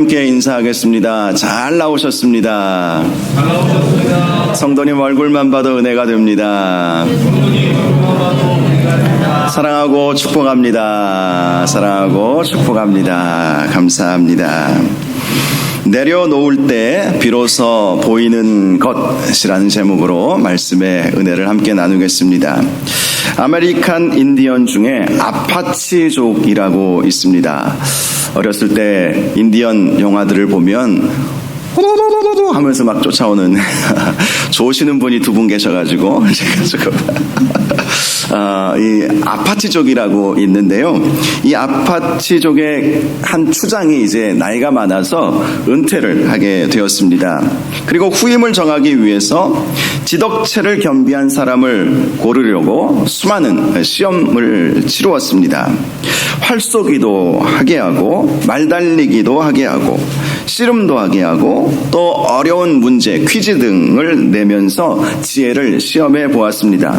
함께 인사하겠습니다. 잘 나오셨습니다. 성도님 얼굴만 봐도 은혜가 됩니다. 사랑하고 축복합니다. 사랑하고 축복합니다. 감사합니다. 내려놓을 때 비로소 보이는 것이라는 제목으로 말씀의 은혜를 함께 나누겠습니다. 아메리칸 인디언 중에 아파치족이라고 있습니다. 어렸을 때 인디언 영화들을 보면 호도도도도 하면서 막 쫓아오는 좋으시는 분이 두 분 계셔가지고 이 아파치족이라고 있는데요. 이 아파치족의 한 추장이 이제 나이가 많아서 은퇴를 하게 되었습니다. 그리고 후임을 정하기 위해서 지덕체를 겸비한 사람을 고르려고 수많은 시험을 치루었습니다. 활쏘기도 하게 하고 말달리기도 하게 하고 씨름도 하게 하고 또 어려운 문제, 퀴즈 등을 내면서 지혜를 시험해 보았습니다.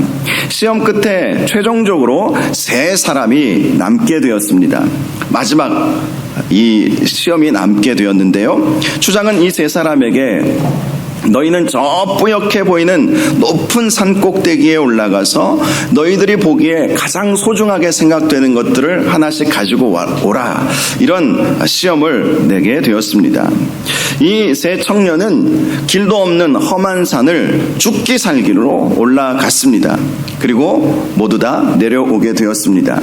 시험 끝에 최종적으로 3사람이 남게 되었습니다. 마지막 이 시험이 남게 되었는데요. 추장은 이 3사람에게 너희는 저 뿌옇게 보이는 높은 산 꼭대기에 올라가서 너희들이 보기에 가장 소중하게 생각되는 것들을 하나씩 가지고 오라. 이런 시험을 내게 되었습니다. 이 3 청년은 길도 없는 험한 산을 죽기 살기로 올라갔습니다. 그리고 모두 다 내려오게 되었습니다.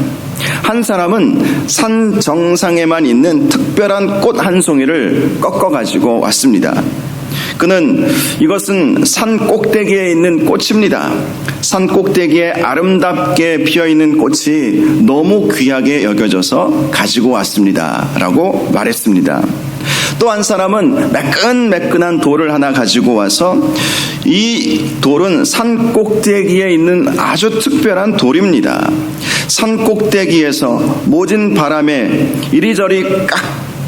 한 사람은 산 정상에만 있는 특별한 꽃 한 송이를 꺾어 가지고 왔습니다. 그는 이것은 산 꼭대기에 있는 꽃입니다. 산 꼭대기에 아름답게 피어있는 꽃이 너무 귀하게 여겨져서 가지고 왔습니다. 라고 말했습니다. 또 한 사람은 매끈매끈한 돌을 하나 가지고 와서 이 돌은 산 꼭대기에 있는 아주 특별한 돌입니다. 산 꼭대기에서 모진 바람에 이리저리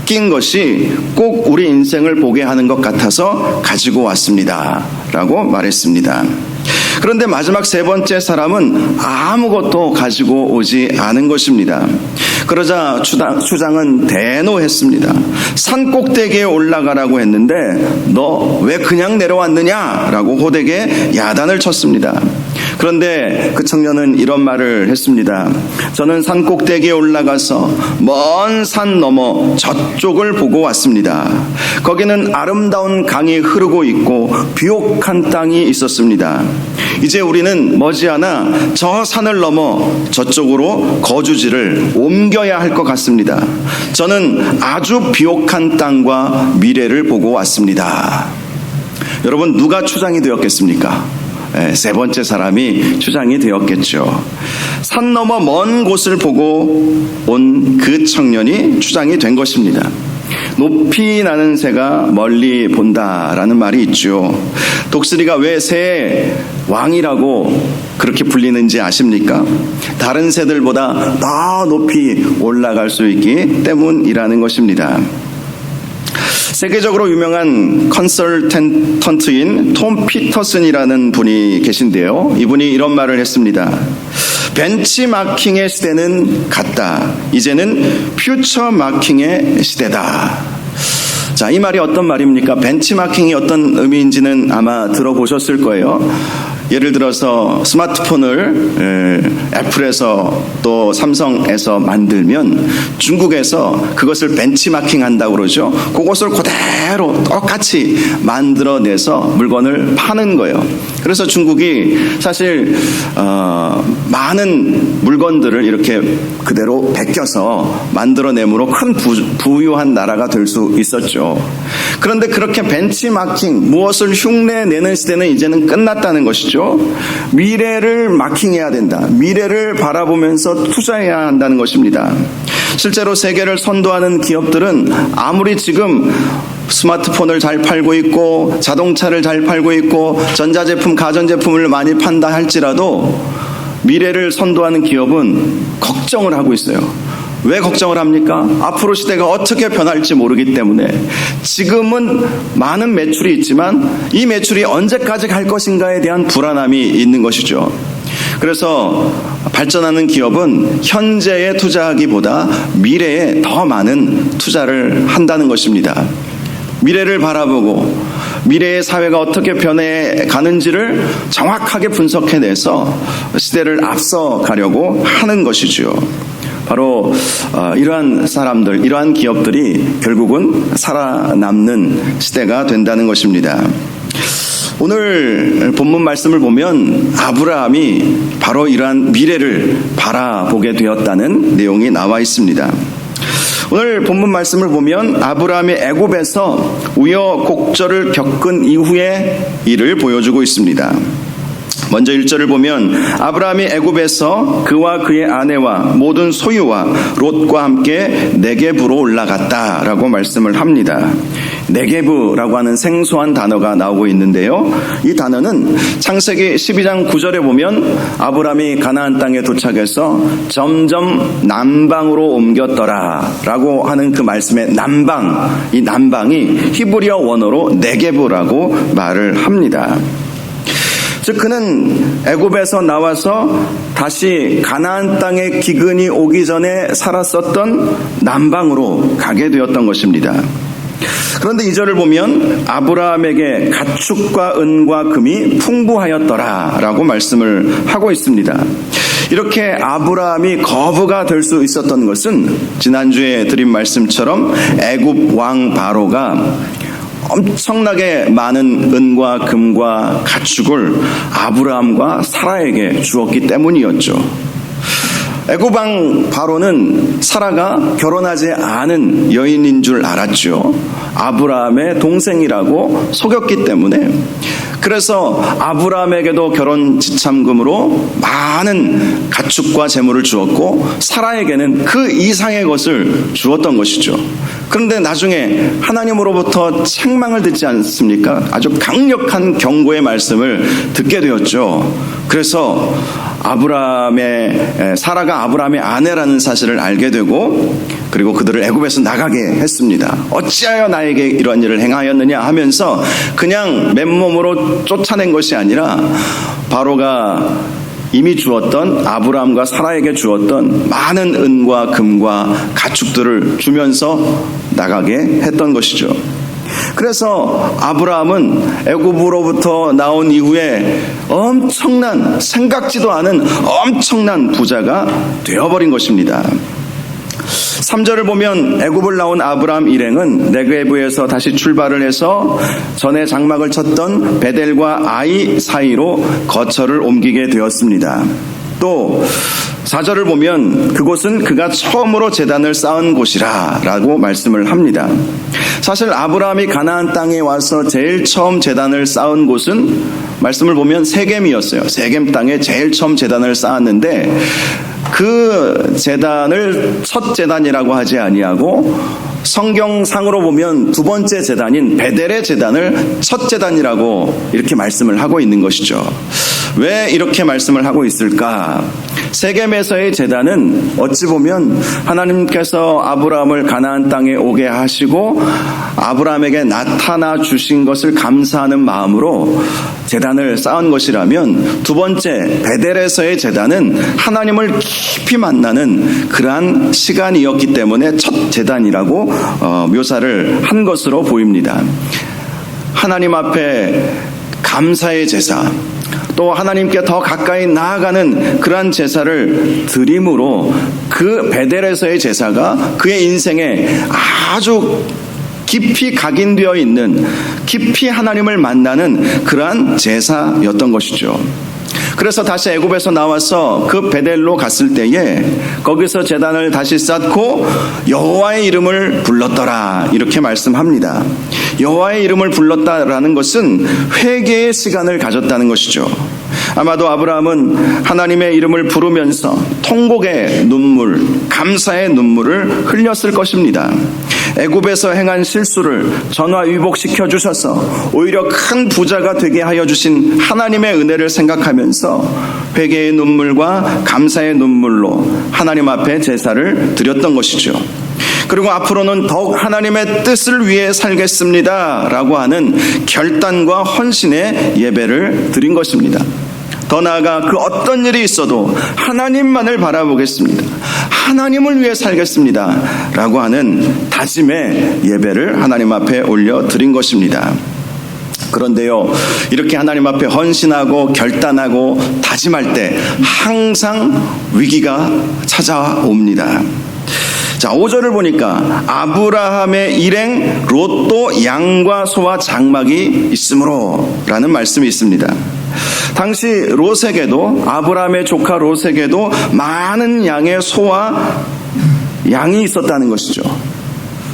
낀 것이 꼭 우리 인생을 보게 하는 것 같아서 가지고 왔습니다. 라고 말했습니다. 그런데 마지막 3번째 사람은 아무것도 가지고 오지 않은 것입니다. 그러자 추장은 대노했습니다. 산 꼭대기에 올라가라고 했는데 너 왜 그냥 내려왔느냐? 라고 호되게 야단을 쳤습니다. 그런데 그 청년은 이런 말을 했습니다. 저는 산 꼭대기에 올라가서 먼 산 너머 저쪽을 보고 왔습니다. 거기는 아름다운 강이 흐르고 있고 비옥한 땅이 있었습니다. 이제 우리는 머지않아 저 산을 넘어 저쪽으로 거주지를 옮겨야 할 것 같습니다. 저는 아주 비옥한 땅과 미래를 보고 왔습니다. 여러분, 누가 추장이 되었겠습니까? 3번째 사람이 추장이 되었겠죠. 산 너머 먼 곳을 보고 온 그 청년이 추장이 된 것입니다. 높이 나는 새가 멀리 본다라는 말이 있죠. 독수리가 왜 새 왕이라고 그렇게 불리는지 아십니까? 다른 새들보다 더 높이 올라갈 수 있기 때문이라는 것입니다. 세계적으로 유명한 컨설턴트인 톰 피터슨이라는 분이 계신데요. 이분이 이런 말을 했습니다. 벤치마킹의 시대는 갔다. 이제는 퓨처마킹의 시대다. 자, 이 말이 어떤 말입니까? 벤치마킹이 어떤 의미인지는 아마 들어보셨을 거예요. 예를 들어서 스마트폰을 애플에서 또 삼성에서 만들면 중국에서 그것을 벤치마킹 한다고 그러죠. 그것을 그대로 똑같이 만들어내서 물건을 파는 거예요. 그래서 중국이 사실 많은 물건들을 이렇게 그대로 베껴서 만들어내므로 큰 부유한 나라가 될 수 있었죠. 그런데 그렇게 벤치마킹, 무엇을 흉내내는 시대는 이제는 끝났다는 것이죠. 미래를 마킹해야 된다. 미래를 바라보면서 투자해야 한다는 것입니다. 실제로 세계를 선도하는 기업들은 아무리 지금 스마트폰을 잘 팔고 있고 자동차를 잘 팔고 있고 전자제품, 가전제품을 많이 판다 할지라도 미래를 선도하는 기업은 걱정을 하고 있어요. 왜 걱정을 합니까? 앞으로 시대가 어떻게 변할지 모르기 때문에 지금은 많은 매출이 있지만 이 매출이 언제까지 갈 것인가에 대한 불안함이 있는 것이죠. 그래서 발전하는 기업은 현재에 투자하기보다 미래에 더 많은 투자를 한다는 것입니다. 미래를 바라보고 미래의 사회가 어떻게 변해가는지를 정확하게 분석해내서 시대를 앞서가려고 하는 것이죠. 바로 이러한 사람들, 이러한 기업들이 결국은 살아남는 시대가 된다는 것입니다. 오늘 본문 말씀을 보면 아브라함이 바로 이러한 미래를 바라보게 되었다는 내용이 나와 있습니다. 오늘 본문 말씀을 보면 아브라함이 애굽에서 우여곡절을 겪은 이후의 일을 보여주고 있습니다. 먼저 1절을 보면 아브라함이 애굽에서 그와 그의 아내와 모든 소유와 롯과 함께 네겝으로 올라갔다라고 말씀을 합니다. 네겝이라고 하는 생소한 단어가 나오고 있는데요. 이 단어는 창세기 12장 9절에 보면 아브라함이 가나안 땅에 도착해서 점점 남방으로 옮겼더라라고 하는 그 말씀의 남방, 이 남방이 히브리어 원어로 네겝이라고 말을 합니다. 즉 그는 애굽에서 나와서 다시 가나안 땅에 기근이 오기 전에 살았었던 남방으로 가게 되었던 것입니다. 그런데 2절을 보면 아브라함에게 가축과 은과 금이 풍부하였더라라고 말씀을 하고 있습니다. 이렇게 아브라함이 거부가 될 수 있었던 것은 지난주에 드린 말씀처럼 애굽 왕 바로가 엄청나게 많은 은과 금과 가축을 아브라함과 사라에게 주었기 때문이었죠. 애굽 왕 바로는 사라가 결혼하지 않은 여인인 줄 알았죠. 아브라함의 동생이라고 속였기 때문에. 그래서 아브라함에게도 결혼 지참금으로 많은 가축과 재물을 주었고 사라에게는 그 이상의 것을 주었던 것이죠. 그런데 나중에 하나님으로부터 책망을 듣지 않습니까? 아주 강력한 경고의 말씀을 듣게 되었죠. 그래서 사라가 아브라함의 아내라는 사실을 알게 되고 그리고 그들을 애굽에서 나가게 했습니다. 어찌하여 나에게 이런 일을 행하였느냐 하면서 그냥 맨몸으로 쫓아낸 것이 아니라 바로가 이미 주었던 아브라함과 사라에게 주었던 많은 은과 금과 가축들을 주면서 나가게 했던 것이죠. 그래서 아브라함은 애굽으로부터 나온 이후에 생각지도 않은 엄청난 부자가 되어버린 것입니다. 3절을 보면 애굽을 나온 아브라함 일행은 네겝에서 다시 출발을 해서 전에 장막을 쳤던 베델과 아이 사이로 거처를 옮기게 되었습니다. 또 4절을 보면 그곳은 그가 처음으로 제단을 쌓은 곳이라 라고 말씀을 합니다. 사실 아브라함이 가나안 땅에 와서 제일 처음 제단을 쌓은 곳은 말씀을 보면 세겜이었어요. 세겜 땅에 제일 처음 제단을 쌓았는데 그 제단을 첫 제단이라고 하지 아니하고 성경상으로 보면 두 번째 제단인 베델의 제단을 첫 제단이라고 이렇게 말씀을 하고 있는 것이죠. 왜 이렇게 말씀을 하고 있을까? 세겜에서의 제단은 어찌 보면 하나님께서 아브라함을 가나안 땅에 오게 하시고 아브라함에게 나타나 주신 것을 감사하는 마음으로 제단을 쌓은 것이라면 두 번째 베델에서의 제단은 하나님을 깊이 만나는 그러한 시간이었기 때문에 첫 제단이라고 묘사를 한 것으로 보입니다. 하나님 앞에 감사의 제사, 또 하나님께 더 가까이 나아가는 그러한 제사를 드림으로 그 베델에서의 제사가 그의 인생에 아주 깊이 각인되어 있는, 깊이 하나님을 만나는 그러한 제사였던 것이죠. 그래서 다시 애굽에서 나와서 그 베델로 갔을 때에 거기서 제단을 다시 쌓고 여호와의 이름을 불렀더라 이렇게 말씀합니다. 여호와의 이름을 불렀다라는 것은 회개의 시간을 가졌다는 것이죠. 아마도 아브라함은 하나님의 이름을 부르면서 통곡의 눈물, 감사의 눈물을 흘렸을 것입니다. 애굽에서 행한 실수를 전화위복시켜 주셔서 오히려 큰 부자가 되게 하여 주신 하나님의 은혜를 생각하면서 회개의 눈물과 감사의 눈물로 하나님 앞에 제사를 드렸던 것이죠. 그리고 앞으로는 더욱 하나님의 뜻을 위해 살겠습니다 라고 하는 결단과 헌신의 예배를 드린 것입니다. 더 나아가 그 어떤 일이 있어도 하나님만을 바라보겠습니다. 하나님을 위해 살겠습니다. 라고 하는 다짐의 예배를 하나님 앞에 올려드린 것입니다. 그런데요, 이렇게 하나님 앞에 헌신하고 결단하고 다짐할 때 항상 위기가 찾아옵니다. 자, 5절을 보니까 아브라함의 일행 롯도 양과 소와 장막이 있으므로 라는 말씀이 있습니다. 당시 롯에게도, 아브라함의 조카 롯에게도 많은 양의 소와 양이 있었다는 것이죠.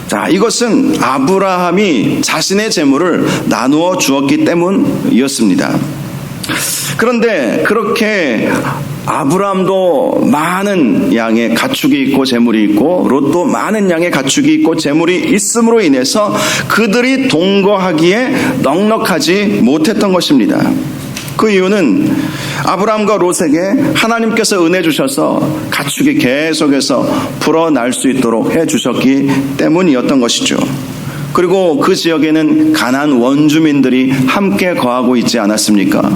자, 이것은 아브라함이 자신의 재물을 나누어 주었기 때문이었습니다. 그런데 그렇게 아브라함도 많은 양의 가축이 있고 재물이 있고 롯도 많은 양의 가축이 있고 재물이 있음으로 인해서 그들이 동거하기에 넉넉하지 못했던 것입니다. 그 이유는 아브라함과 롯에게 하나님께서 은혜 주셔서 가축이 계속해서 불어날 수 있도록 해주셨기 때문이었던 것이죠. 그리고 그 지역에는 가나안 원주민들이 함께 거하고 있지 않았습니까?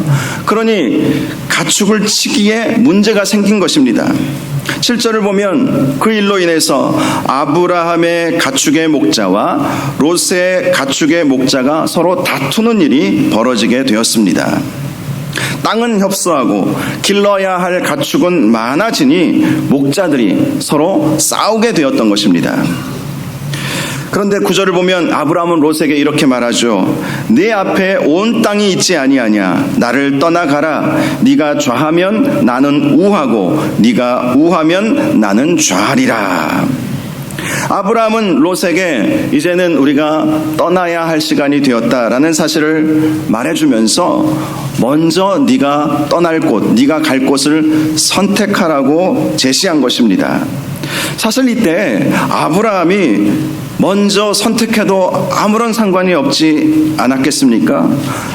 그러니 가축을 치기에 문제가 생긴 것입니다. 7절을 보면 그 일로 인해서 아브라함의 가축의 목자와 롯의 가축의 목자가 서로 다투는 일이 벌어지게 되었습니다. 땅은 협소하고 길러야 할 가축은 많아지니 목자들이 서로 싸우게 되었던 것입니다. 그런데 9절을 보면 아브라함은 롯에게 이렇게 말하죠. 네 앞에 온 땅이 있지 아니하냐. 나를 떠나가라. 네가 좌하면 나는 우하고 네가 우하면 나는 좌하리라. 아브라함은 롯에게 이제는 우리가 떠나야 할 시간이 되었다라는 사실을 말해주면서 먼저 네가 떠날 곳, 네가 갈 곳을 선택하라고 제시한 것입니다. 사실 이때 아브라함이 먼저 선택해도 아무런 상관이 없지 않았겠습니까?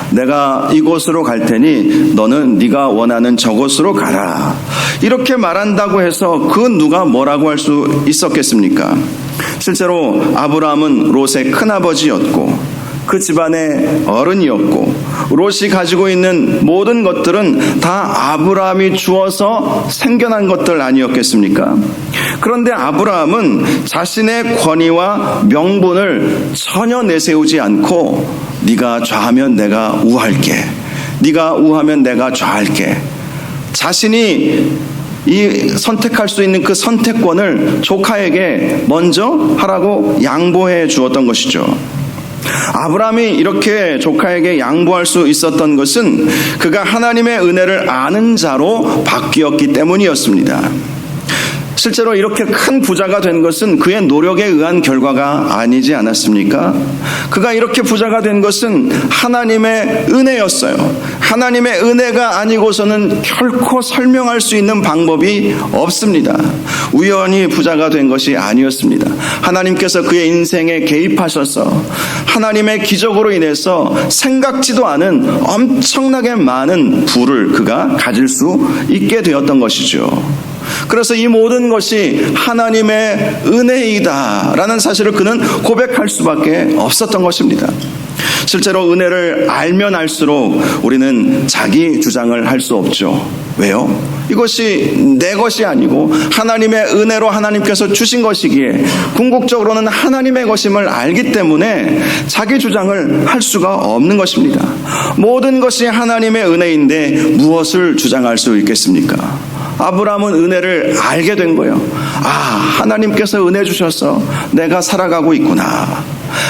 내가 이곳으로 갈 테니 너는 네가 원하는 저곳으로 가라. 이렇게 말한다고 해서 그 누가 뭐라고 할 수 있었겠습니까? 실제로 아브라함은 롯의 큰아버지였고 그 집안의 어른이었고 롯이 가지고 있는 모든 것들은 다 아브라함이 주어서 생겨난 것들 아니었겠습니까? 그런데 아브라함은 자신의 권위와 명분을 전혀 내세우지 않고 네가 좌하면 내가 우할게, 네가 우하면 내가 좌할게, 자신이 이 선택할 수 있는 그 선택권을 조카에게 먼저 하라고 양보해 주었던 것이죠. 아브라함이 이렇게 조카에게 양보할 수 있었던 것은 그가 하나님의 은혜를 아는 자로 바뀌었기 때문이었습니다. 실제로 이렇게 큰 부자가 된 것은 그의 노력에 의한 결과가 아니지 않았습니까? 그가 이렇게 부자가 된 것은 하나님의 은혜였어요. 하나님의 은혜가 아니고서는 결코 설명할 수 있는 방법이 없습니다. 우연히 부자가 된 것이 아니었습니다. 하나님께서 그의 인생에 개입하셔서 하나님의 기적으로 인해서 생각지도 않은 엄청나게 많은 부를 그가 가질 수 있게 되었던 것이죠. 그래서 이 모든 것이 하나님의 은혜이다라는 사실을 그는 고백할 수밖에 없었던 것입니다. 실제로 은혜를 알면 알수록 우리는 자기 주장을 할 수 없죠. 왜요? 이것이 내 것이 아니고 하나님의 은혜로 하나님께서 주신 것이기에 궁극적으로는 하나님의 것임을 알기 때문에 자기 주장을 할 수가 없는 것입니다. 모든 것이 하나님의 은혜인데 무엇을 주장할 수 있겠습니까? 아브라함은 은혜를 알게 된 거예요. 아, 하나님께서 은혜 주셔서 내가 살아가고 있구나.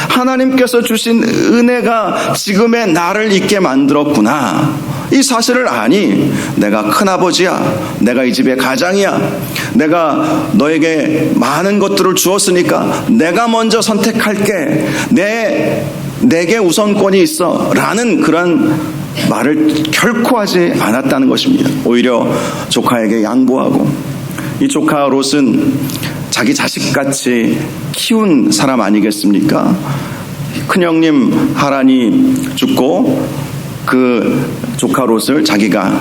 하나님께서 주신 은혜가 지금의 나를 있게 만들었구나. 이 사실을 아니, 내가 큰아버지야, 내가 이 집의 가장이야, 내가 너에게 많은 것들을 주었으니까 내가 먼저 선택할게, 내게 우선권이 있어 라는 그런 말을 결코 하지 않았다는 것입니다. 오히려 조카에게 양보하고, 이 조카 롯은 자기 자식같이 키운 사람 아니겠습니까? 큰형님 하란이 죽고 그 조카 롯을 자기가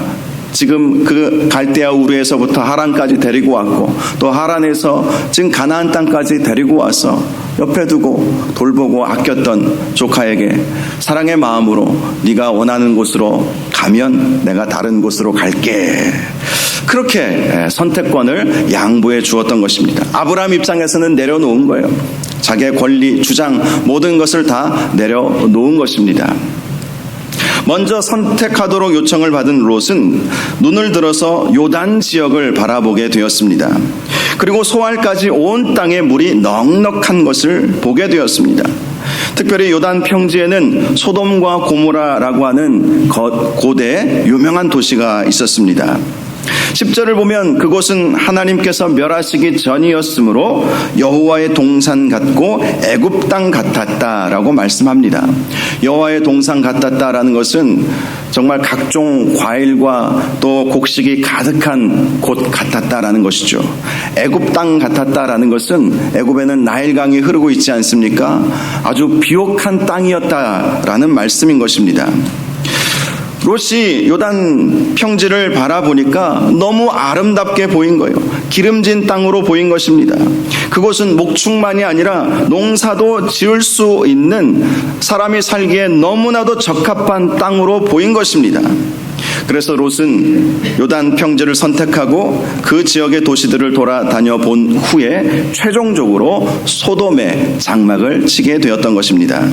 지금 그 갈대아 우르에서부터 하란까지 데리고 왔고, 또 하란에서 지금 가나안 땅까지 데리고 와서 옆에 두고 돌보고 아꼈던 조카에게 사랑의 마음으로 네가 원하는 곳으로 가면 내가 다른 곳으로 갈게, 그렇게 선택권을 양보해 주었던 것입니다. 아브라함 입장에서는 내려놓은 거예요. 자기의 권리, 주장, 모든 것을 다 내려놓은 것입니다. 먼저 선택하도록 요청을 받은 롯은 눈을 들어서 요단 지역을 바라보게 되었습니다. 그리고 소알까지 온 땅에 물이 넉넉한 것을 보게 되었습니다. 특별히 요단 평지에는 소돔과 고모라라고 하는 고대 유명한 도시가 있었습니다. 10절을 보면 그곳은 하나님께서 멸하시기 전이었으므로 여호와의 동산 같고 애굽 땅 같았다라고 말씀합니다. 여호와의 동산 같았다라는 것은 정말 각종 과일과 또 곡식이 가득한 곳 같았다라는 것이죠. 애굽 땅 같았다라는 것은 애굽에는 나일강이 흐르고 있지 않습니까? 아주 비옥한 땅이었다라는 말씀인 것입니다. 롯이 요단 평지를 바라보니까 너무 아름답게 보인 거예요. 기름진 땅으로 보인 것입니다. 그곳은 목축만이 아니라 농사도 지을 수 있는, 사람이 살기에 너무나도 적합한 땅으로 보인 것입니다. 그래서 롯은 요단 평지를 선택하고 그 지역의 도시들을 돌아다녀 본 후에 최종적으로 소돔에 장막을 치게 되었던 것입니다.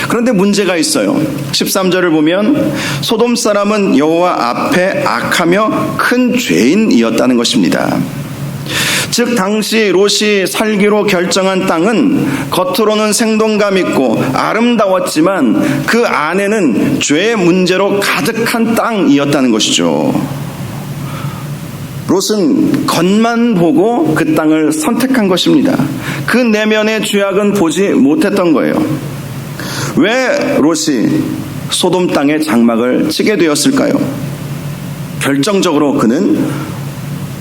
그런데 문제가 있어요. 13절을 보면 소돔 사람은 여호와 앞에 악하며 큰 죄인이었다는 것입니다. 즉 당시 롯이 살기로 결정한 땅은 겉으로는 생동감 있고 아름다웠지만 그 안에는 죄의 문제로 가득한 땅이었다는 것이죠. 롯은 겉만 보고 그 땅을 선택한 것입니다. 그 내면의 죄악은 보지 못했던 거예요. 왜 롯이 소돔 땅에 장막을 치게 되었을까요? 결정적으로 그는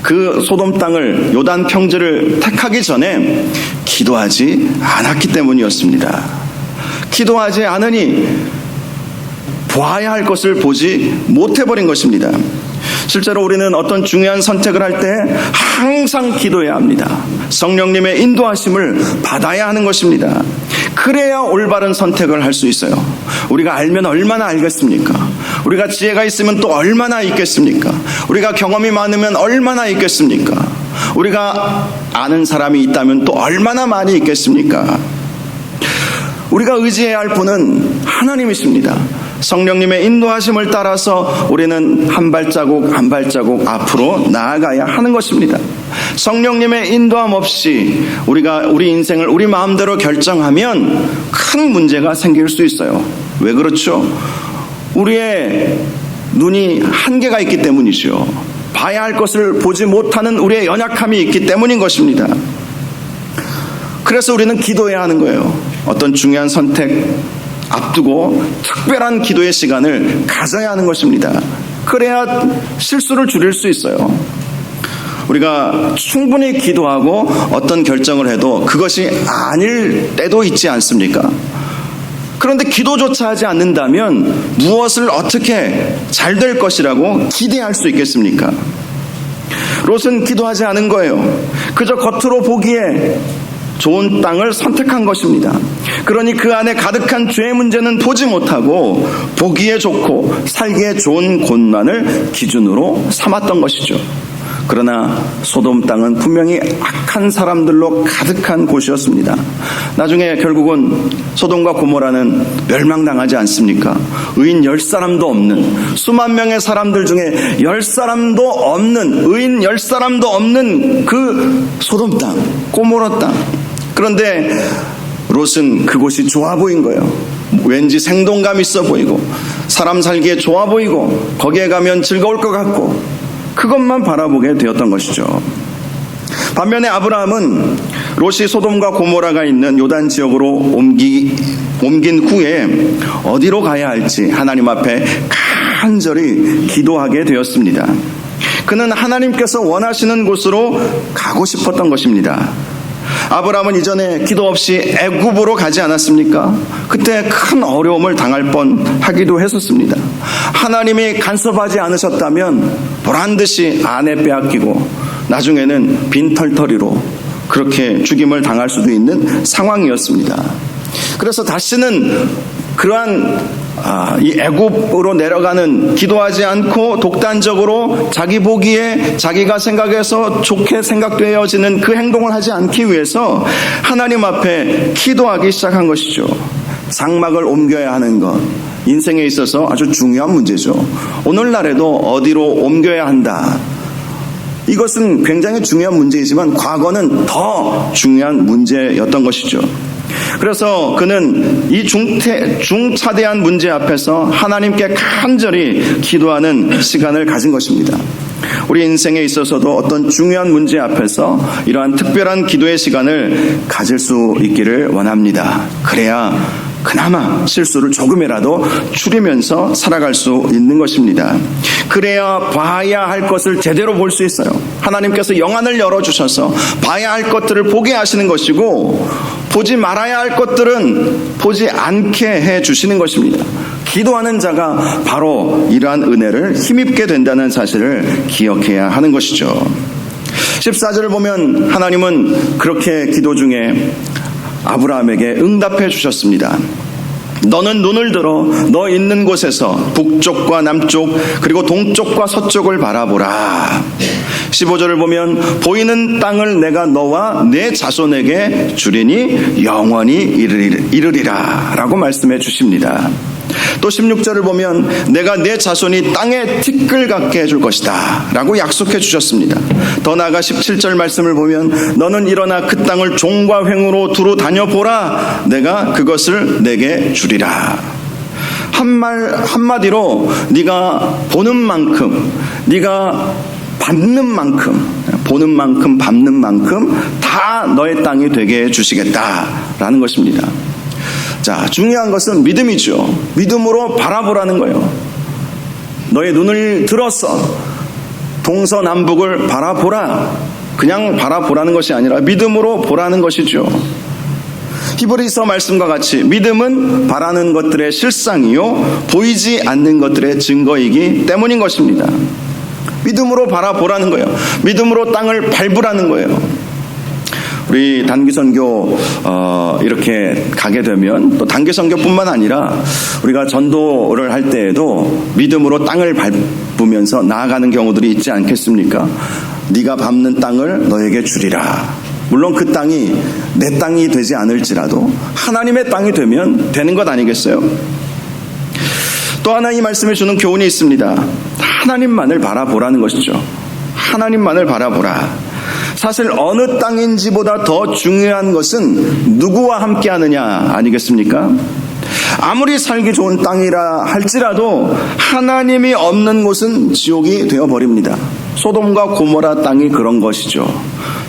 그 소돔 땅을, 요단 평지를 택하기 전에 기도하지 않았기 때문이었습니다. 기도하지 않으니 보아야 할 것을 보지 못해버린 것입니다. 실제로 우리는 어떤 중요한 선택을 할 때 항상 기도해야 합니다. 성령님의 인도하심을 받아야 하는 것입니다. 그래야 올바른 선택을 할 수 있어요. 우리가 알면 얼마나 알겠습니까? 우리가 지혜가 있으면 또 얼마나 있겠습니까? 우리가 경험이 많으면 얼마나 있겠습니까? 우리가 아는 사람이 있다면 또 얼마나 많이 있겠습니까? 우리가 의지해야 할 분은 하나님이십니다. 성령님의 인도하심을 따라서 우리는 한 발자국 한 발자국 앞으로 나아가야 하는 것입니다. 성령님의 인도함 없이 우리가 우리 인생을 우리 마음대로 결정하면 큰 문제가 생길 수 있어요. 왜 그렇죠? 우리의 눈이 한계가 있기 때문이죠. 봐야 할 것을 보지 못하는 우리의 연약함이 있기 때문인 것입니다. 그래서 우리는 기도해야 하는 거예요. 어떤 중요한 선택 앞두고 특별한 기도의 시간을 가져야 하는 것입니다. 그래야 실수를 줄일 수 있어요. 우리가 충분히 기도하고 어떤 결정을 해도 그것이 아닐 때도 있지 않습니까? 그런데 기도조차 하지 않는다면 무엇을 어떻게 잘 될 것이라고 기대할 수 있겠습니까? 롯은 기도하지 않은 거예요. 그저 겉으로 보기에 좋은 땅을 선택한 것입니다. 그러니 그 안에 가득한 죄의 문제는 보지 못하고 보기에 좋고 살기에 좋은 곳만을 기준으로 삼았던 것이죠. 그러나 소돔 땅은 분명히 악한 사람들로 가득한 곳이었습니다. 나중에 결국은 소돔과 고모라는 멸망당하지 않습니까? 의인 10사람도 없는, 수만 명의 사람들 중에 10사람도 없는, 의인 10사람도 없는 그 소돔 땅, 고모라 땅. 그런데 롯은 그곳이 좋아 보인 거예요. 왠지 생동감 있어 보이고 사람 살기에 좋아 보이고 거기에 가면 즐거울 것 같고 그것만 바라보게 되었던 것이죠. 반면에 아브라함은 롯이 소돔과 고모라가 있는 요단 지역으로 옮긴 후에 어디로 가야 할지 하나님 앞에 간절히 기도하게 되었습니다. 그는 하나님께서 원하시는 곳으로 가고 싶었던 것입니다. 아브라함은 이전에 기도 없이 애굽으로 가지 않았습니까? 그때 큰 어려움을 당할 뻔하기도 했었습니다. 하나님이 간섭하지 않으셨다면 보란듯이 아내 빼앗기고 나중에는 빈털터리로 그렇게 죽임을 당할 수도 있는 상황이었습니다. 그래서 다시는 그러한 이 애굽으로 내려가는, 기도하지 않고 독단적으로 자기 보기에 자기가 생각해서 좋게 생각되어지는 그 행동을 하지 않기 위해서 하나님 앞에 기도하기 시작한 것이죠. 장막을 옮겨야 하는 것, 인생에 있어서 아주 중요한 문제죠. 오늘날에도 어디로 옮겨야 한다, 이것은 굉장히 중요한 문제이지만 과거는 더 중요한 문제였던 것이죠. 그래서 그는 이 중차대한 문제 앞에서 하나님께 간절히 기도하는 시간을 가진 것입니다. 우리 인생에 있어서도 어떤 중요한 문제 앞에서 이러한 특별한 기도의 시간을 가질 수 있기를 원합니다. 그래야 그나마 실수를 조금이라도 줄이면서 살아갈 수 있는 것입니다. 그래야 봐야 할 것을 제대로 볼 수 있어요. 하나님께서 영안을 열어주셔서 봐야 할 것들을 보게 하시는 것이고, 보지 말아야 할 것들은 보지 않게 해주시는 것입니다. 기도하는 자가 바로 이러한 은혜를 힘입게 된다는 사실을 기억해야 하는 것이죠. 14절을 보면 하나님은 그렇게 기도 중에 아브라함에게 응답해 주셨습니다. 너는 눈을 들어 너 있는 곳에서 북쪽과 남쪽 그리고 동쪽과 서쪽을 바라보라. 15절을 보면 보이는 땅을 내가 너와 내 자손에게 주리니 영원히 이르리라 라고 말씀해 주십니다. 또 16절을 보면 내가 내 자손이 땅에 티끌 같게 해줄 것이다 라고 약속해 주셨습니다. 더 나아가 17절 말씀을 보면 너는 일어나 그 땅을 종과 횡으로 두루 다녀보라. 내가 그것을 내게 주리라. 한마디로 네가 보는 만큼, 네가 받는 만큼, 보는 만큼 받는 만큼 다 너의 땅이 되게 해주시겠다라는 것입니다. 자, 중요한 것은 믿음이죠. 믿음으로 바라보라는 거예요. 너의 눈을 들어서 동서남북을 바라보라. 그냥 바라보라는 것이 아니라 믿음으로 보라는 것이죠. 히브리서 말씀과 같이 믿음은 바라는 것들의 실상이요 보이지 않는 것들의 증거이기 때문인 것입니다. 믿음으로 바라보라는 거예요. 믿음으로 땅을 밟으라는 거예요. 우리 단기선교 이렇게 가게 되면 또 단기선교뿐만 아니라 우리가 전도를 할 때에도 믿음으로 땅을 밟으면서 나아가는 경우들이 있지 않겠습니까? 네가 밟는 땅을 너에게 주리라. 물론 그 땅이 내 땅이 되지 않을지라도 하나님의 땅이 되면 되는 것 아니겠어요? 또 하나 이 말씀을 주는 교훈이 있습니다. 하나님만을 바라보라는 것이죠. 하나님만을 바라보라. 사실 어느 땅인지보다 더 중요한 것은 누구와 함께 하느냐 아니겠습니까? 아무리 살기 좋은 땅이라 할지라도 하나님이 없는 곳은 지옥이 되어버립니다. 소돔과 고모라 땅이 그런 것이죠.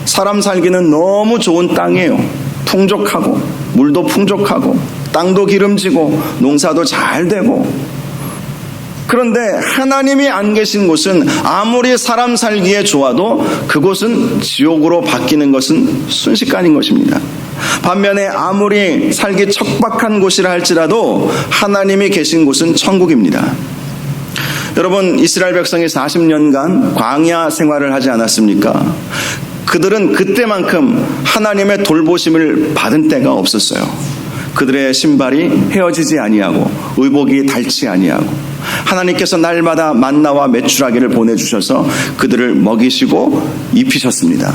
사람 살기는 너무 좋은 땅이에요. 풍족하고 물도 풍족하고 땅도 기름지고 농사도 잘 되고, 그런데 하나님이 안 계신 곳은 아무리 사람 살기에 좋아도 그곳은 지옥으로 바뀌는 것은 순식간인 것입니다. 반면에 아무리 살기 척박한 곳이라 할지라도 하나님이 계신 곳은 천국입니다. 여러분, 이스라엘 백성이 40년간 광야 생활을 하지 않았습니까? 그들은 그때만큼 하나님의 돌보심을 받은 때가 없었어요. 그들의 신발이 헤어지지 아니하고 의복이 닳지 아니하고 하나님께서 날마다 만나와 메추라기를 보내주셔서 그들을 먹이시고 입히셨습니다.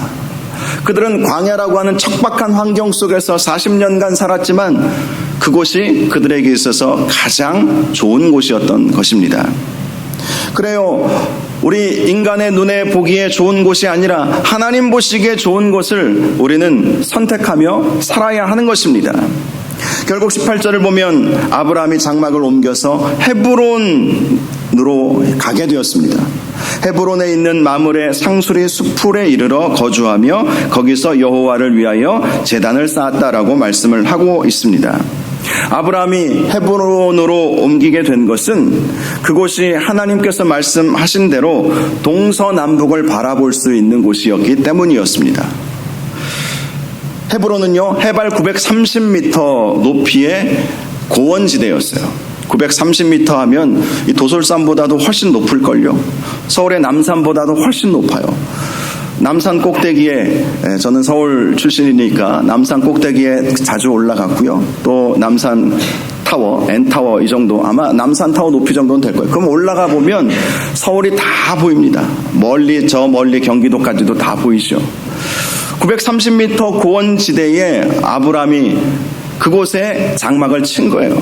그들은 광야라고 하는 척박한 환경 속에서 40년간 살았지만 그곳이 그들에게 있어서 가장 좋은 곳이었던 것입니다. 그래요, 우리 인간의 눈에 보기에 좋은 곳이 아니라 하나님 보시기에 좋은 곳을 우리는 선택하며 살아야 하는 것입니다. 결국 18절을 보면 아브라함이 장막을 옮겨서 헤브론으로 가게 되었습니다. 헤브론에 있는 마므레 상수리 숲풀에 이르러 거주하며 거기서 여호와를 위하여 제단을 쌓았다라고 말씀을 하고 있습니다. 아브라함이 헤브론으로 옮기게 된 것은 그곳이 하나님께서 말씀하신 대로 동서남북을 바라볼 수 있는 곳이었기 때문이었습니다. 헤브론은요, 해발 930m 높이의 고원지대였어요. 930m 하면 이 도솔산보다도 훨씬 높을걸요. 서울의 남산보다도 훨씬 높아요. 남산 꼭대기에, 저는 서울 출신이니까 남산 꼭대기에 자주 올라갔고요. 또 남산 타워, N타워 이 정도, 아마 남산 타워 높이 정도는 될 거예요. 그럼 올라가 보면 서울이 다 보입니다. 멀리, 저 멀리 경기도까지도 다 보이죠. 930m 고원지대에 아브라함이 그곳에 장막을 친 거예요.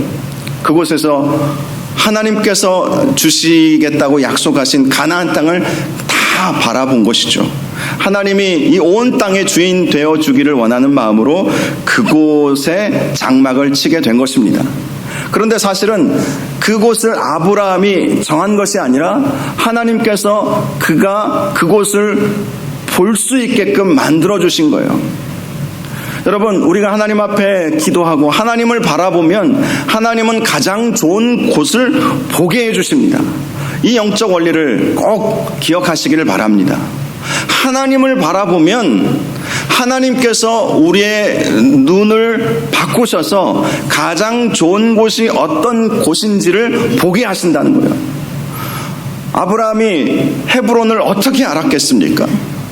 그곳에서 하나님께서 주시겠다고 약속하신 가나안 땅을 다 바라본 것이죠. 하나님이 이 온 땅의 주인 되어 주기를 원하는 마음으로 그곳에 장막을 치게 된 것입니다. 그런데 사실은 그곳을 아브라함이 정한 것이 아니라 하나님께서 그가 그곳을 볼 수 있게끔 만들어 주신 거예요. 여러분, 우리가 하나님 앞에 기도하고 하나님을 바라보면 하나님은 가장 좋은 곳을 보게 해주십니다. 이 영적 원리를 꼭 기억하시기를 바랍니다. 하나님을 바라보면 하나님께서 우리의 눈을 바꾸셔서 가장 좋은 곳이 어떤 곳인지를 보게 하신다는 거예요. 아브라함이 헤브론을 어떻게 알았겠습니까?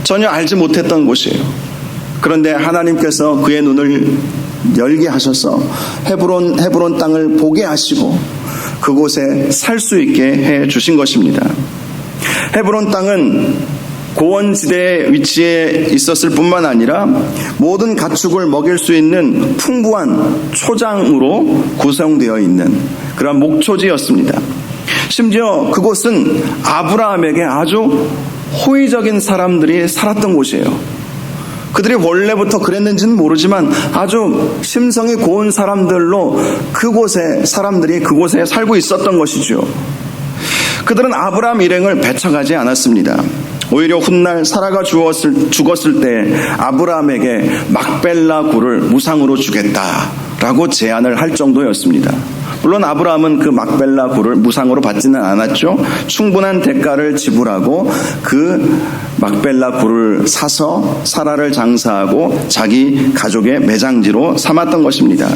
전혀 알지 못했던 곳이에요. 그런데 하나님께서 그의 눈을 열게 하셔서 헤브론 땅을 보게 하시고 그곳에 살 수 있게 해 주신 것입니다. 헤브론 땅은 고원지대에 위치해 있었을 뿐만 아니라 모든 가축을 먹일 수 있는 풍부한 초장으로 구성되어 있는 그런 목초지였습니다. 심지어 그곳은 아브라함에게 아주 호의적인 사람들이 살았던 곳이에요. 그들이 원래부터 그랬는지는 모르지만 아주 심성이 고운 사람들로 사람들이 그곳에 살고 있었던 것이죠. 그들은 아브라함 일행을 배척하지 않았습니다. 오히려 훗날 사라가 죽었을 때 아브라함에게 막벨라 굴을 무상으로 주겠다라고 제안을 할 정도였습니다. 물론 아브라함은 그 막벨라 굴을 무상으로 받지는 않았죠. 충분한 대가를 지불하고 그 막벨라 굴을 사서 사라를 장사하고 자기 가족의 매장지로 삼았던 것입니다.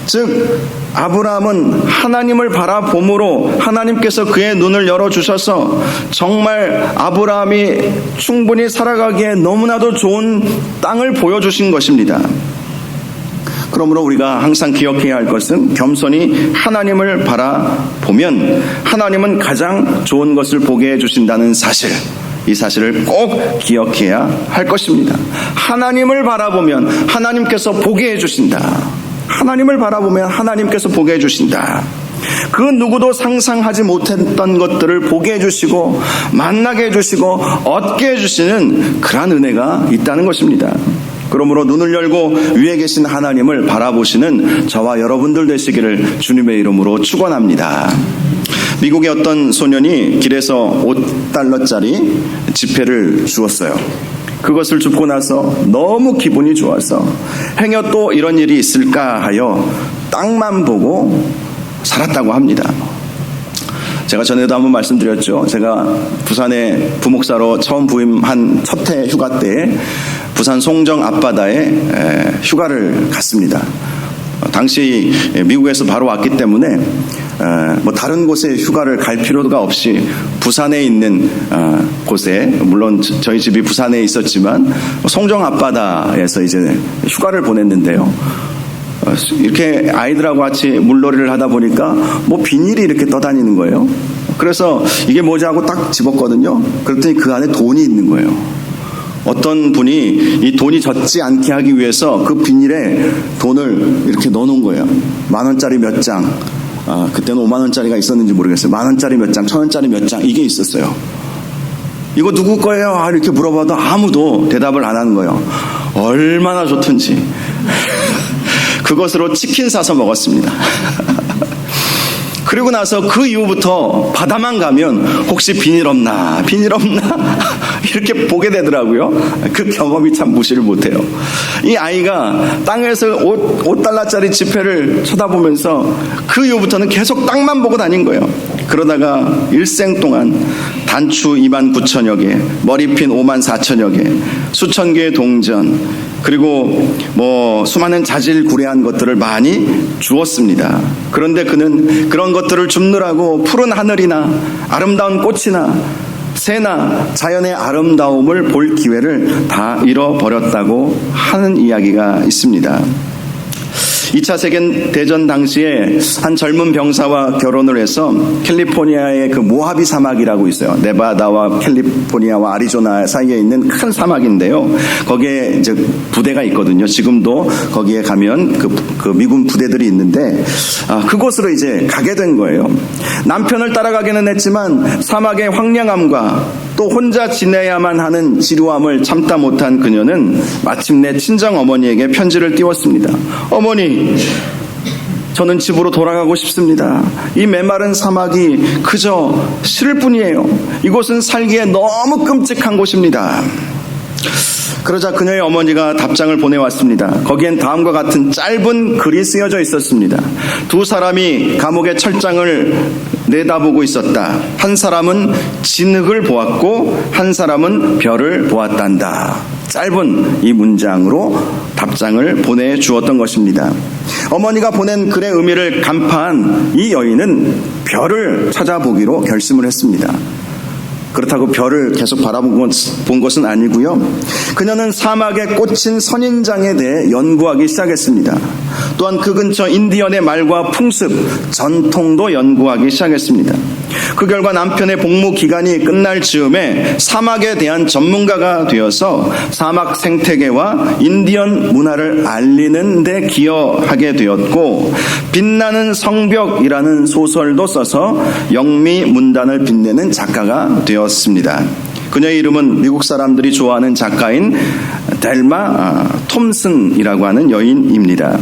즉 아브라함은 하나님을 바라봄으로 하나님께서 그의 눈을 열어주셔서 정말 아브라함이 충분히 살아가기에 너무나도 좋은 땅을 보여주신 것입니다. 그러므로 우리가 항상 기억해야 할 것은 겸손히 하나님을 바라보면 하나님은 가장 좋은 것을 보게 해주신다는 사실, 이 사실을 꼭 기억해야 할 것입니다. 하나님을 바라보면 하나님께서 보게 해주신다. 하나님을 바라보면 하나님께서 보게 해주신다. 그 누구도 상상하지 못했던 것들을 보게 해주시고 만나게 해주시고 얻게 해주시는 그러한 은혜가 있다는 것입니다. 그러므로 눈을 열고 위에 계신 하나님을 바라보시는 저와 여러분들 되시기를 주님의 이름으로 축원합니다. 미국의 어떤 소년이 길에서 $5짜리 지폐를 주었어요. 그것을 줍고 나서 너무 기분이 좋아서 행여 또 이런 일이 있을까 하여 땅만 보고 살았다고 합니다. 제가 전에도 한번 말씀드렸죠. 제가 부산에 부목사로 처음 부임한 첫 해 휴가 때에 부산 송정 앞바다에 휴가를 갔습니다. 당시 미국에서 바로 왔기 때문에 다른 곳에 휴가를 갈 필요가 없이 부산에 있는 곳에, 물론 저희 집이 부산에 있었지만 송정 앞바다에서 이제 휴가를 보냈는데요. 이렇게 아이들하고 같이 물놀이를 하다 보니까 비닐이 이렇게 떠다니는 거예요. 그래서 이게 뭐지 하고 딱 집었거든요. 그랬더니 그 안에 돈이 있는 거예요. 어떤 분이 이 돈이 젖지 않게 하기 위해서 그 비닐에 돈을 이렇게 넣어놓은 거예요. 10,000원짜리 몇 장, 그때는 50,000원짜리가 있었는지 모르겠어요. 10,000원짜리 몇 장, 1,000원짜리 몇 장, 이게 있었어요. 이거 누구 거예요? 이렇게 물어봐도 아무도 대답을 안 하는 거예요. 얼마나 좋던지. 그것으로 치킨 사서 먹었습니다. 그리고 나서 그 이후부터 바다만 가면 혹시 비닐 없나 이렇게 보게 되더라고요. 그 경험이 참 무시를 못해요. 이 아이가 땅에서 $5짜리 지폐를 쳐다보면서 그 이후부터는 계속 땅만 보고 다닌 거예요. 그러다가 일생 동안 단추 29,000여 개, 머리핀 54,000여 개, 수천 개의 동전, 그리고 수많은 자질구레한 것들을 많이 주었습니다. 그런데 그는 그런 것들을 줍느라고 푸른 하늘이나 아름다운 꽃이나 새나 자연의 아름다움을 볼 기회를 다 잃어버렸다고 하는 이야기가 있습니다. 2차 세계대전 당시에 한 젊은 병사와 결혼을 해서 캘리포니아의 그 모하비 사막이라고 있어요. 네바다와 캘리포니아와 아리조나 사이에 있는 큰 사막인데요. 거기에 이제 부대가 있거든요. 지금도 거기에 가면 그 미군 부대들이 있는데 그곳으로 이제 가게 된 거예요. 남편을 따라가기는 했지만 사막의 황량함과 또 혼자 지내야만 하는 지루함을 참다 못한 그녀는 마침내 친정 어머니에게 편지를 띄웠습니다. 어머니, 저는 집으로 돌아가고 싶습니다. 이 메마른 사막이 그저 싫을 뿐이에요. 이곳은 살기에 너무 끔찍한 곳입니다. 그러자 그녀의 어머니가 답장을 보내왔습니다. 거기엔 다음과 같은 짧은 글이 쓰여져 있었습니다. 두 사람이 감옥의 철장을 내다보고 있었다. 한 사람은 진흙을 보았고 한 사람은 별을 보았단다. 짧은 이 문장으로 답장을 보내주었던 것입니다. 어머니가 보낸 글의 의미를 간파한 이 여인은 별을 찾아보기로 결심을 했습니다. 그렇다고 별을 계속 바라본 것은 아니고요. 그녀는 사막에 꽂힌 선인장에 대해 연구하기 시작했습니다. 또한 그 근처 인디언의 말과 풍습, 전통도 연구하기 시작했습니다. 그 결과 남편의 복무 기간이 끝날 즈음에 사막에 대한 전문가가 되어서 사막 생태계와 인디언 문화를 알리는 데 기여하게 되었고, 빛나는 성벽이라는 소설도 써서 영미 문단을 빛내는 작가가 되었습니다. 그녀의 이름은 미국 사람들이 좋아하는 작가인 델마 톰슨이라고 하는 여인입니다.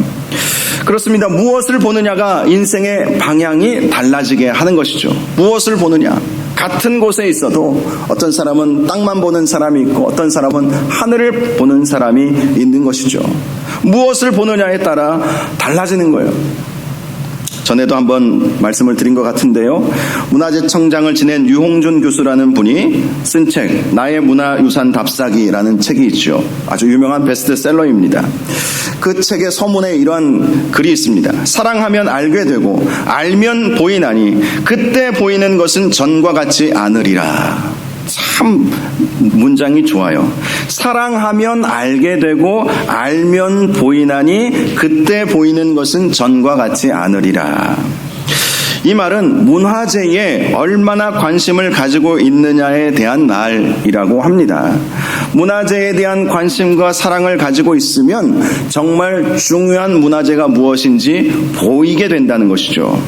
그렇습니다. 무엇을 보느냐가 인생의 방향이 달라지게 하는 것이죠. 무엇을 보느냐. 같은 곳에 있어도 어떤 사람은 땅만 보는 사람이 있고 어떤 사람은 하늘을 보는 사람이 있는 것이죠. 무엇을 보느냐에 따라 달라지는 거예요. 전에도 한번 말씀을 드린 것 같은데요. 문화재청장을 지낸 유홍준 교수라는 분이 쓴 책, 나의 문화유산 답사기라는 책이 있죠. 아주 유명한 베스트셀러입니다. 그 책의 서문에 이러한 글이 있습니다. 사랑하면 알게 되고 알면 보이나니 그때 보이는 것은 전과 같지 않으리라. 참 문장이 좋아요. 사랑하면 알게 되고 알면 보이나니 그때 보이는 것은 전과 같지 않으리라. 이 말은 문화재에 얼마나 관심을 가지고 있느냐에 대한 말이라고 합니다. 문화재에 대한 관심과 사랑을 가지고 있으면 정말 중요한 문화재가 무엇인지 보이게 된다는 것이죠.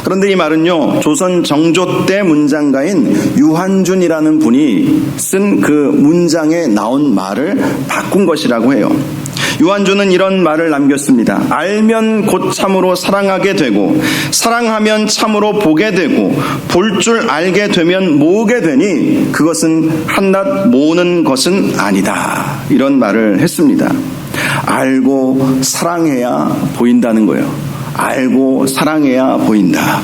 그런데 이 말은요, 조선 정조 때 문장가인 유한준이라는 분이 쓴 그 문장에 나온 말을 바꾼 것이라고 해요. 유한준은 이런 말을 남겼습니다. 알면 곧 참으로 사랑하게 되고 사랑하면 참으로 보게 되고 볼 줄 알게 되면 모으게 되니 그것은 한낱 모으는 것은 아니다. 이런 말을 했습니다. 알고 사랑해야 보인다는 거예요. 알고 사랑해야 보인다.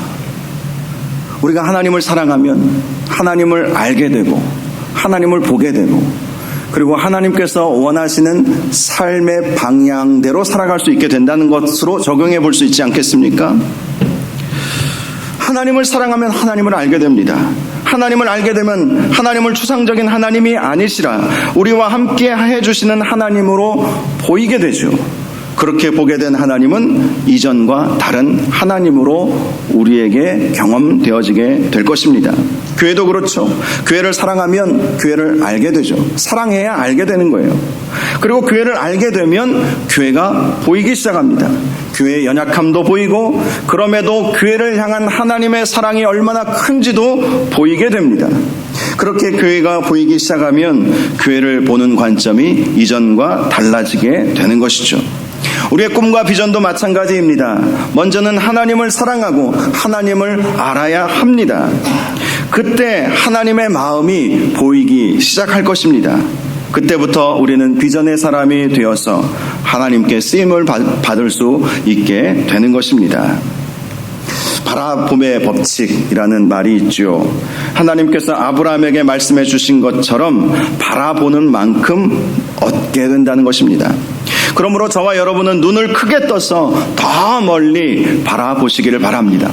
우리가 하나님을 사랑하면 하나님을 알게 되고 하나님을 보게 되고 그리고 하나님께서 원하시는 삶의 방향대로 살아갈 수 있게 된다는 것으로 적용해 볼 수 있지 않겠습니까? 하나님을 사랑하면 하나님을 알게 됩니다. 하나님을 알게 되면 하나님을 추상적인 하나님이 아니시라 우리와 함께 해주시는 하나님으로 보이게 되죠. 그렇게 보게 된 하나님은 이전과 다른 하나님으로 우리에게 경험되어지게 될 것입니다. 교회도 그렇죠. 교회를 사랑하면 교회를 알게 되죠. 사랑해야 알게 되는 거예요. 그리고 교회를 알게 되면 교회가 보이기 시작합니다. 교회의 연약함도 보이고 그럼에도 교회를 향한 하나님의 사랑이 얼마나 큰지도 보이게 됩니다. 그렇게 교회가 보이기 시작하면 교회를 보는 관점이 이전과 달라지게 되는 것이죠. 우리의 꿈과 비전도 마찬가지입니다. 먼저는 하나님을 사랑하고 하나님을 알아야 합니다. 그때 하나님의 마음이 보이기 시작할 것입니다. 그때부터 우리는 비전의 사람이 되어서 하나님께 쓰임을 받을 수 있게 되는 것입니다. 바라봄의 법칙이라는 말이 있죠. 하나님께서 아브라함에게 말씀해 주신 것처럼 바라보는 만큼 얻게 얻게 된다는 것입니다. 그러므로 저와 여러분은 눈을 크게 떠서 더 멀리 바라보시기를 바랍니다.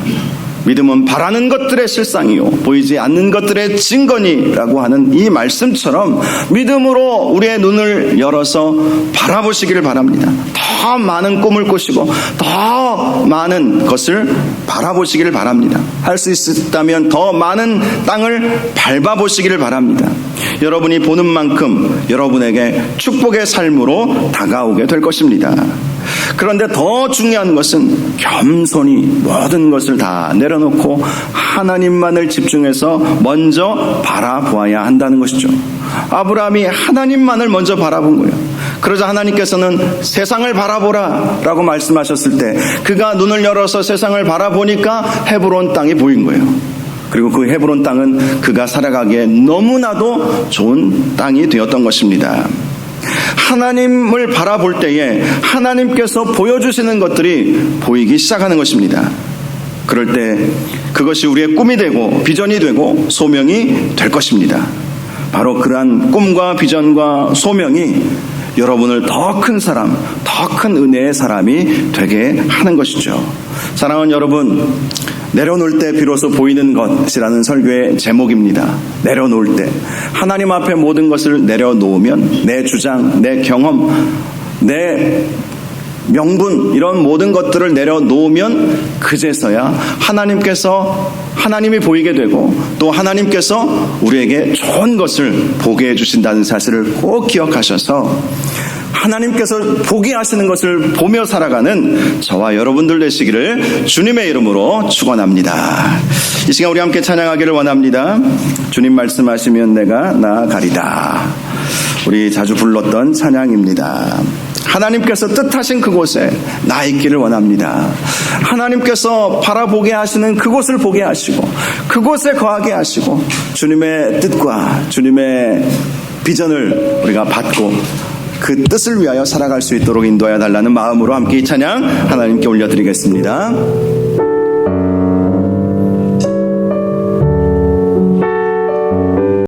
믿음은 바라는 것들의 실상이요 보이지 않는 것들의 증거니라고 하는 이 말씀처럼 믿음으로 우리의 눈을 열어서 바라보시기를 바랍니다. 더 많은 꿈을 꾸시고 더 많은 것을 바라보시기를 바랍니다. 할 수 있다면 더 많은 땅을 밟아보시기를 바랍니다. 여러분이 보는 만큼 여러분에게 축복의 삶으로 다가오게 될 것입니다. 그런데 더 중요한 것은 겸손히 모든 것을 다 내려놓고 하나님만을 집중해서 먼저 바라보아야 한다는 것이죠. 아브라함이 하나님만을 먼저 바라본 거예요. 그러자 하나님께서는 세상을 바라보라 라고 말씀하셨을 때 그가 눈을 열어서 세상을 바라보니까 헤브론 땅이 보인 거예요. 그리고 그 헤브론 땅은 그가 살아가기에 너무나도 좋은 땅이 되었던 것입니다. 하나님을 바라볼 때에 하나님께서 보여주시는 것들이 보이기 시작하는 것입니다. 그럴 때 그것이 우리의 꿈이 되고 비전이 되고 소명이 될 것입니다. 바로 그러한 꿈과 비전과 소명이 여러분을 더 큰 사람, 더 큰 은혜의 사람이 되게 하는 것이죠. 사랑하는 여러분, 내려놓을 때 비로소 보이는 것이라는 설교의 제목입니다. 내려놓을 때 하나님 앞에 모든 것을 내려놓으면 내 주장, 내 경험, 내 명분 이런 모든 것들을 내려놓으면 그제서야 하나님이 보이게 되고 또 하나님께서 우리에게 좋은 것을 보게 해주신다는 사실을 꼭 기억하셔서 하나님께서 보게 하시는 것을 보며 살아가는 저와 여러분들 되시기를 주님의 이름으로 축원합니다. 이 시간 우리 함께 찬양하기를 원합니다. 주님 말씀하시면 내가 나아가리다. 우리 자주 불렀던 찬양입니다. 하나님께서 뜻하신 그곳에 나 있기를 원합니다. 하나님께서 바라보게 하시는 그곳을 보게 하시고 그곳에 거하게 하시고 주님의 뜻과 주님의 비전을 우리가 받고 그 뜻을 위하여 살아갈 수 있도록 인도하여 달라는 마음으로 함께 이 찬양 하나님께 올려드리겠습니다.